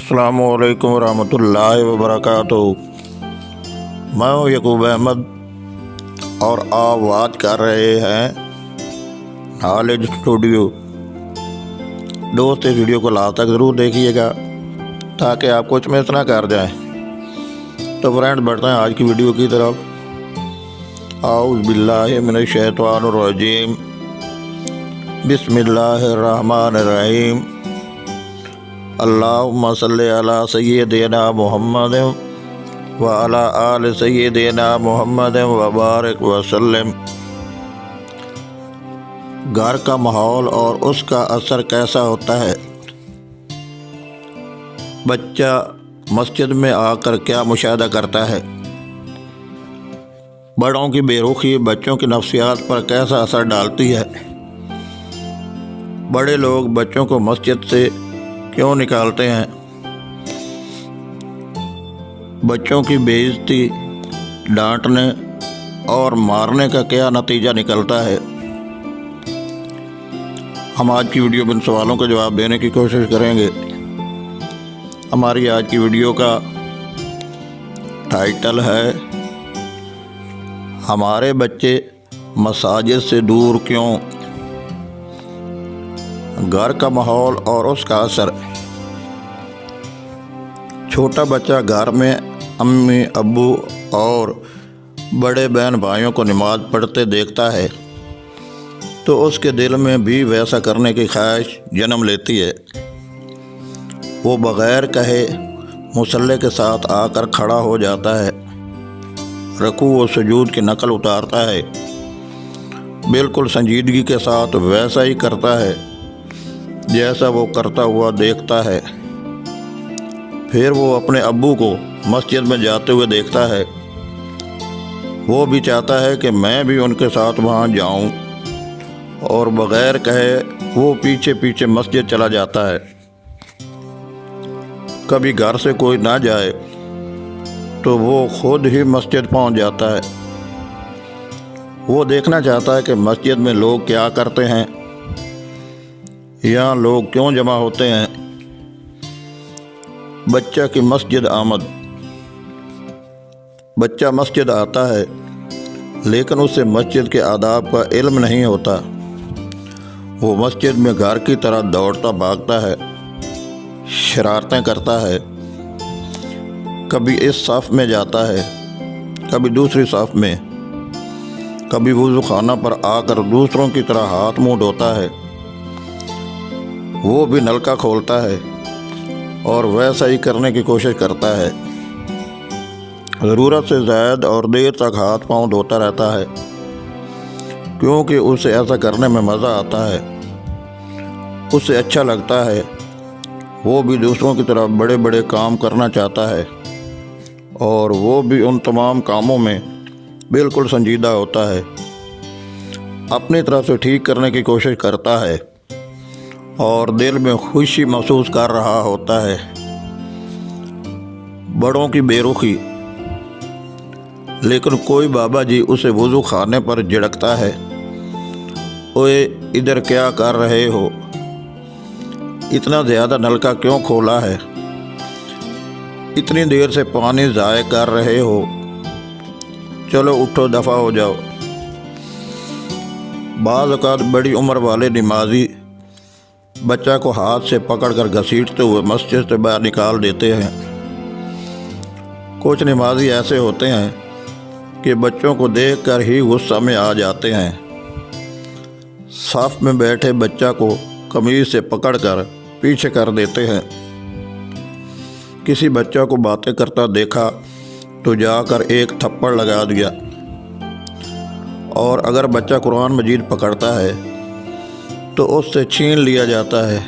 अस्सलामु अलैकुम रहमतुल्लाहि व बरकातुहू। मैं हूँ यकूब अहमद और आप बात कर रहे हैं नॉलेज स्टूडियो। दोस्त इस वीडियो को लास्ट तक ज़रूर देखिएगा ताकि आप कुछ मिस ना कर जाएं। तो फ्रेंड्स बढ़ते हैं आज की वीडियो की तरफ। औज़ु बिल्लाहि मिनश शैतानिर रजीम, बिस्मिल्लाहिर रहमानिर रहीम। अल्लाहुम्मा सल्लि अला सय्यिदिना मुहम्मद व अला आलि सय्यिदिना मुहम्मद व बारिक वसल्लम। घर का माहौल और उसका असर कैसा होता है। बच्चा मस्जिद में आकर क्या मुशाहदा करता है। बड़ों की बेरुखी बच्चों की नफ्सियात पर कैसा असर डालती है। बड़े लोग बच्चों को मस्जिद से क्यों निकालते हैं। बच्चों की बेइज्जती, डांटने और मारने का क्या नतीजा निकलता है। हम आज की वीडियो में इन सवालों का जवाब देने की कोशिश करेंगे। हमारी आज की वीडियो का टाइटल है हमारे बच्चे मसाजिद से दूर क्यों। घर का माहौल और उसका असर। छोटा बच्चा घर में अम्मी, अब्बू और बड़े बहन भाइयों को नमाज पढ़ते देखता है तो उसके दिल में भी वैसा करने की ख्वाहिश जन्म लेती है। वो बग़ैर कहे मुसल्ले के साथ आकर खड़ा हो जाता है, रुकू व सुजूद की नकल उतारता है, बिल्कुल संजीदगी के साथ वैसा ही करता है जैसा वो करता हुआ देखता है। फिर वो अपने अब्बू को मस्जिद में जाते हुए देखता है। वो भी चाहता है कि मैं भी उनके साथ वहाँ जाऊँ और बग़ैर कहे वो पीछे पीछे मस्जिद चला जाता है। कभी घर से कोई ना जाए तो वो खुद ही मस्जिद पहुँच जाता है। वो देखना चाहता है कि मस्जिद में लोग क्या करते हैं, यहाँ लोग क्यों जमा होते हैं। बच्चा की मस्जिद आमद। बच्चा मस्जिद आता है लेकिन उसे मस्जिद के आदाब का इल्म नहीं होता। वो मस्जिद में घर की तरह दौड़ता भागता है, शरारतें करता है। कभी इस सफ़ में जाता है, कभी दूसरी सफ़ में, कभी वुज़ू खाना पर आकर दूसरों की तरह हाथ मुंह धोता है। वो भी नलका खोलता है और वैसा ही करने की कोशिश करता है। ज़रूरत से ज़्यादा और देर तक हाथ पांव धोता रहता है क्योंकि उसे ऐसा करने में मज़ा आता है, उसे अच्छा लगता है। वो भी दूसरों की तरह बड़े बड़े काम करना चाहता है और वो भी उन तमाम कामों में बिल्कुल संजीदा होता है, अपनी तरफ से ठीक करने की कोशिश करता है और दिल में खुशी महसूस कर रहा होता है। बड़ों की बेरुखी। लेकिन कोई बाबा जी उसे वुज़ू खाने पर झिड़कता है, ओए इधर क्या कर रहे हो, इतना ज़्यादा नलका क्यों खोला है, इतनी देर से पानी ज़ाय कर रहे हो, चलो उठो दफ़ा हो जाओ। बाज़ औक़ात बड़ी उम्र वाले नमाजी बच्चा को हाथ से पकड़कर घसीटते हुए मस्जिद से बाहर निकाल देते हैं। कुछ नमाजी ऐसे होते हैं कि बच्चों को देखकर ही गुस्सा में आ जाते हैं। साफ में बैठे बच्चा को कमीज से पकड़कर पीछे कर देते हैं। किसी बच्चा को बातें करता देखा तो जाकर एक थप्पड़ लगा दिया। और अगर बच्चा कुरान मजीद पकड़ता है तो उससे छीन लिया जाता है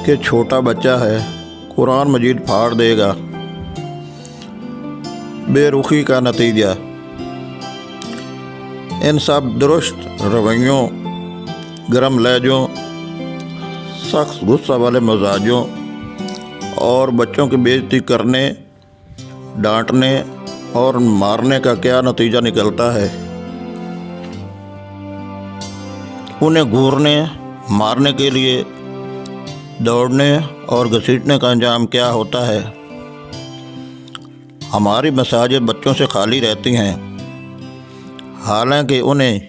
कि छोटा बच्चा है, कुरान मजीद फाड़ देगा। बेरुखी का नतीजा। इन सब दुरुस्त रवैयों, गरम लहजों, सख्त गुस्सा वाले मजाजों और बच्चों की बेइज्जती करने, डांटने और मारने का क्या नतीजा निकलता है। उन्हें घूरने, मारने के लिए دوڑنے اور گھسیٹنے کا انجام کیا ہوتا ہے؟ ہماری مساجد بچوں سے خالی رہتی ہیں، حالانکہ انہیں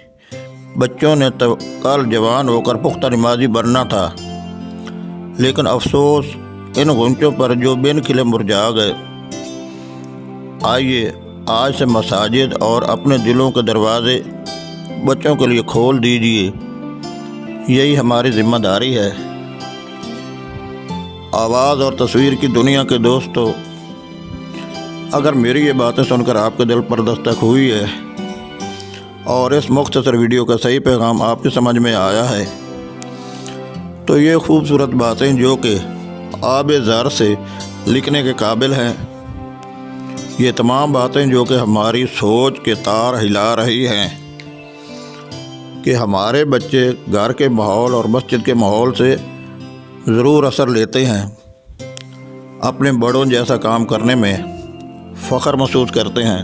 بچوں نے تو کل جوان ہو کر پختہ نمازی بننا تھا، لیکن افسوس ان غنچوں پر جو بن کھلے مرجھا گئے۔ آئیے آج سے مساجد اور اپنے دلوں کے دروازے بچوں کے لیے کھول دیجیے، یہی ہماری ذمہ داری ہے۔ آواز اور تصویر کی دنیا کے دوستو، اگر میری یہ باتیں سن کر آپ کے دل پر دستک ہوئی ہے اور اس مختصر ویڈیو کا صحیح پیغام آپ کی سمجھ میں آیا ہے، تو یہ خوبصورت باتیں جو کہ آب زر سے لکھنے کے قابل ہیں، یہ تمام باتیں جو کہ ہماری سوچ کے تار ہلا رہی ہیں کہ ہمارے بچے گھر کے ماحول اور مسجد کے ماحول سے ضرور اثر لیتے ہیں، اپنے بڑوں جیسا کام کرنے میں فخر محسوس کرتے ہیں۔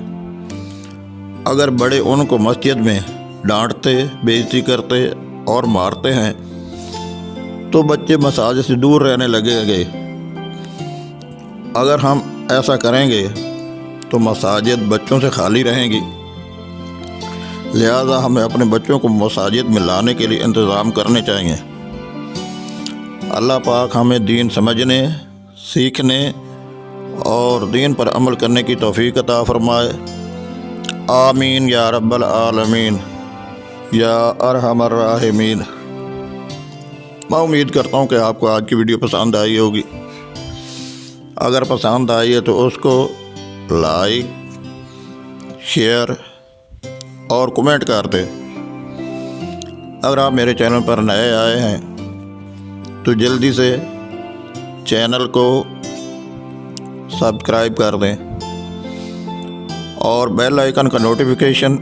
اگر بڑے ان کو مسجد میں ڈانٹتے، بے عزتی کرتے اور مارتے ہیں تو بچے مساجد سے دور رہنے لگیں گے۔ اگر ہم ایسا کریں گے تو مساجد بچوں سے خالی رہیں گی، لہذا ہمیں اپنے بچوں کو مساجد میں لانے کے لیے انتظام کرنے چاہیے۔ اللہ پاک ہمیں دین سمجھنے، سیکھنے اور دین پر عمل کرنے کی توفیق عطا فرمائے۔ آمین یا رب العالمین یا ارحم الراحمین۔ میں امید کرتا ہوں کہ آپ کو آج کی ویڈیو پسند آئی ہوگی۔ اگر پسند آئی ہے تو اس کو لائک، شیئر اور کمنٹ کر دیں۔ اگر آپ میرے چینل پر نئے آئے ہیں تو جلدی سے چینل کو سبسکرائب کر دیں اور بیل آئیکن کا نوٹیفیکیشن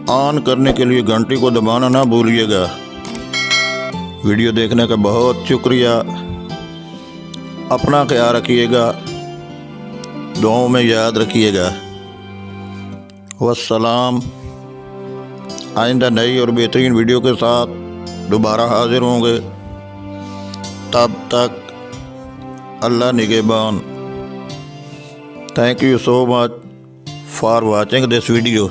آن کرنے کے لیے گھنٹی کو دبانا نہ بھولیے گا۔ ویڈیو دیکھنے کا بہت شکریہ۔ اپنا خیال رکھیے گا، دعاؤں میں یاد رکھیے گا۔ والسلام۔ آئندہ نئی اور بہترین ویڈیو کے ساتھ دوبارہ حاضر ہوں گے، تب تک اللہ نگہبان۔ Thank you so much for watching this video.